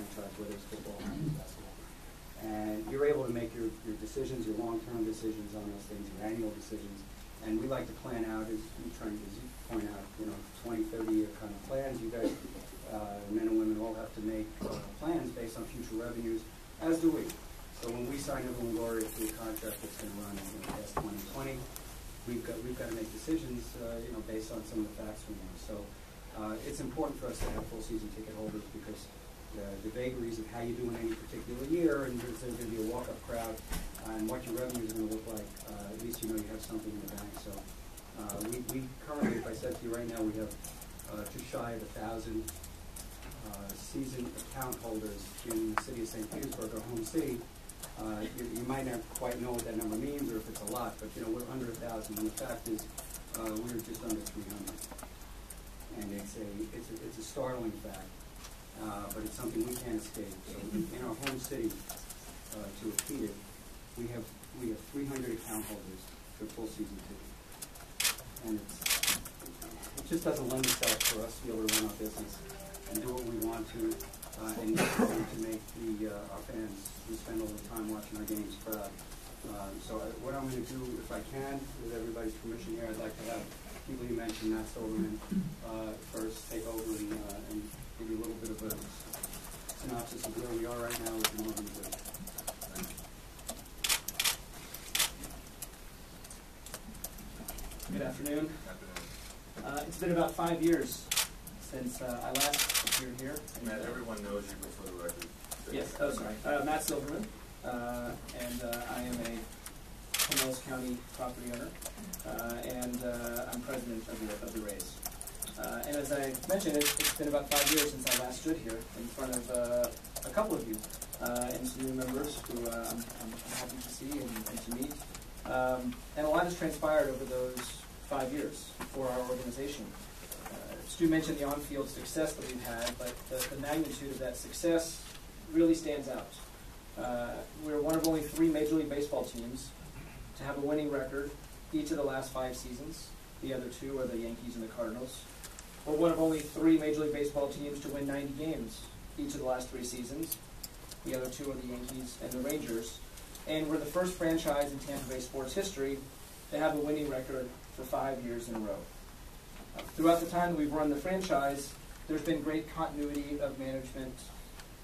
franchise, whether it's football or basketball. And you're able to make your decisions, your long-term decisions on those things, your annual decisions. And we like to plan out, as you point out, 20, 30-year kind of plans. You guys, men and women, all have to make plans based on future revenues, as do we. So when we sign Everyone Gloria to a contract that's going to run past 2020, we've got to make decisions, based on some of the facts we know. So it's important for us to have full season ticket holders because the vagaries of how you do in any particular year, and there's going to be a walk-up crowd, and what your revenues are going to look like, at least you know you have something in the bank. So we currently, if I said to you right now, we have just shy of 1,000 season account holders in the city of St. Petersburg, our home city. You might not quite know what that number means or if it's a lot, but we're under 1,000, and the fact is we're just under 300. And it's a startling fact. But it's something we can't escape. So in our home city, to repeat it, we have 300 account holders for full season tickets, and it just doesn't lend itself for us to be able to run our business and do what we want to, and to make our fans who spend all the time watching our games proud. So what I'm going to do, if I can, with everybody's permission here, I'd like to have people you mentioned, Matt Silverman, first take over and give you a little bit of a synopsis of where we are right now with the organization. Good afternoon. It's been about 5 years since I last appeared here. Matt, everyone knows you before the record. Yes, oh sorry. Matt Silverman, and I am a Pinellas County property owner, and I'm president of the Rays. And as I mentioned, it's been about 5 years since I last stood here in front of a couple of you and some new members who I'm happy to see and to meet. And a lot has transpired over those 5 years for our organization. Stu mentioned the on-field success that we've had, but the magnitude of that success really stands out. We're one of only 3 Major League Baseball teams to have a winning record each of the last 5 seasons. The other 2 are the Yankees and the Cardinals. We're one of only 3 Major League Baseball teams to win 90 games each of the last 3 seasons. The other 2 are the Yankees and the Rangers. And we're the first franchise in Tampa Bay sports history to have a winning record for 5 years in a row. Throughout the time that we've run the franchise, there's been great continuity of management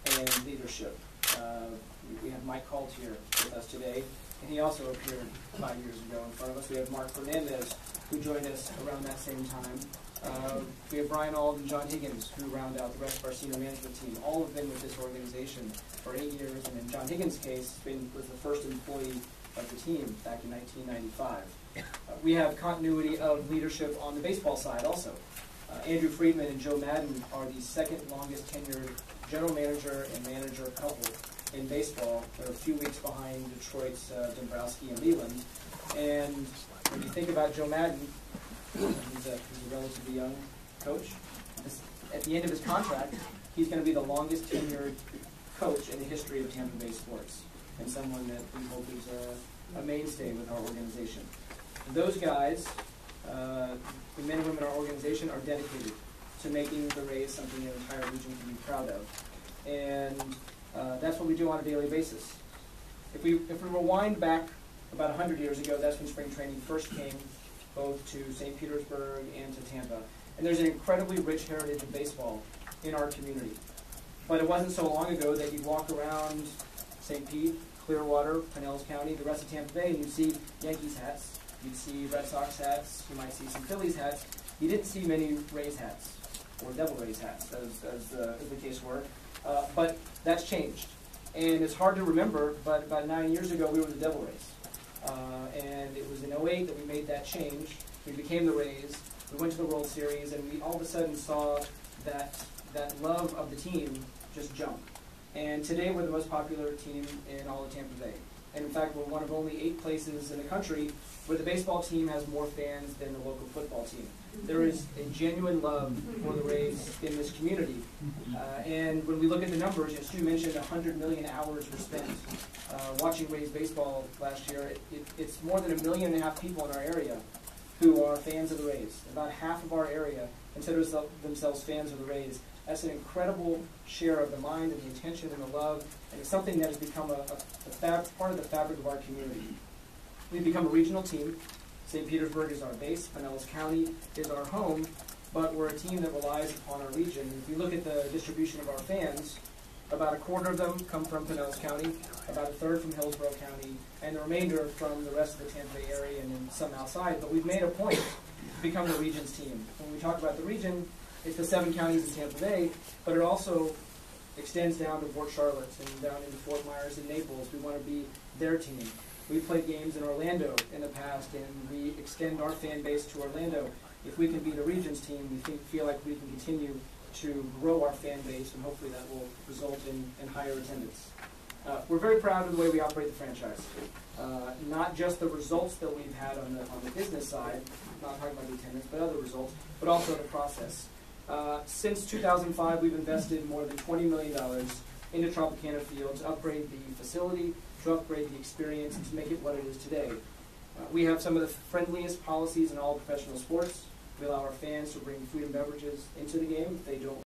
and leadership. We have Mike Calt here with us today, and he also appeared 5 years ago in front of us. We have Mark Fernandez, who joined us around that same time. We have Brian Auld and John Higgins, who round out the rest of our senior management team. All have been with this organization for 8 years, and in John Higgins' case, was the first employee of the team back in 1995. We have continuity of leadership on the baseball side also. Andrew Friedman and Joe Madden are the second longest tenured general manager and manager couple in baseball. They're a few weeks behind Detroit's Dombrowski and Leland. And when you think about Joe Madden, he's a relatively young coach. At the end of his contract, he's going to be the longest tenured coach in the history of Tampa Bay sports, and someone that we hope is a mainstay with our organization. Those guys, the men and women in our organization, are dedicated to making the Rays something the entire region can be proud of. And that's what we do on a daily basis. If we rewind back about 100 years ago, that's when spring training first came both to St. Petersburg and to Tampa. And there's an incredibly rich heritage of baseball in our community. But it wasn't so long ago that you'd walk around St. Pete, Clearwater, Pinellas County, the rest of Tampa Bay, and you'd see Yankees hats, you'd see Red Sox hats, you might see some Phillies hats. You didn't see many Rays hats, or Devil Rays hats, as the case were. But that's changed. And it's hard to remember, but about 9 years ago, we were the Devil Rays. And it was in 2008 that we made that change. We became the Rays. We went to the World Series, and we all of a sudden saw that love of the team just jump. And today we're the most popular team in all of Tampa Bay. And in fact, we're one of only 8 places in the country where the baseball team has more fans than the local football team. There is a genuine love for the Rays in this community. And when we look at the numbers, as Stu mentioned, 100 million hours were spent watching Rays baseball last year. It's more than 1.5 million people in our area who are fans of the Rays. About half of our area considers themselves fans of the Rays. That's an incredible share of the mind and the attention and the love, and it's something that has become part of the fabric of our community. We've become a regional team. St. Petersburg is our base, Pinellas County is our home, but we're a team that relies upon our region. If you look at the distribution of our fans, about a quarter of them come from Pinellas County, about a third from Hillsborough County, and the remainder from the rest of the Tampa Bay area and then some outside. But we've made a point to become the region's team. When we talk about the region, it's the 7 counties in Tampa Bay, but it also extends down to Port Charlotte and down into Fort Myers and Naples. We want to be their team. We've played games in Orlando in the past, and we extend our fan base to Orlando. If we can be the region's team, we feel like we can continue to grow our fan base, and hopefully that will result in higher attendance. We're very proud of the way we operate the franchise. Not just the results that we've had on the business side, not talking about the attendance, but other results, but also the process. Since 2005, we've invested more than $20 million into Tropicana Field to upgrade the facility, to upgrade the experience, and to make it what it is today. We have some of the friendliest policies in all professional sports. We allow our fans to bring food and beverages into the game if they don't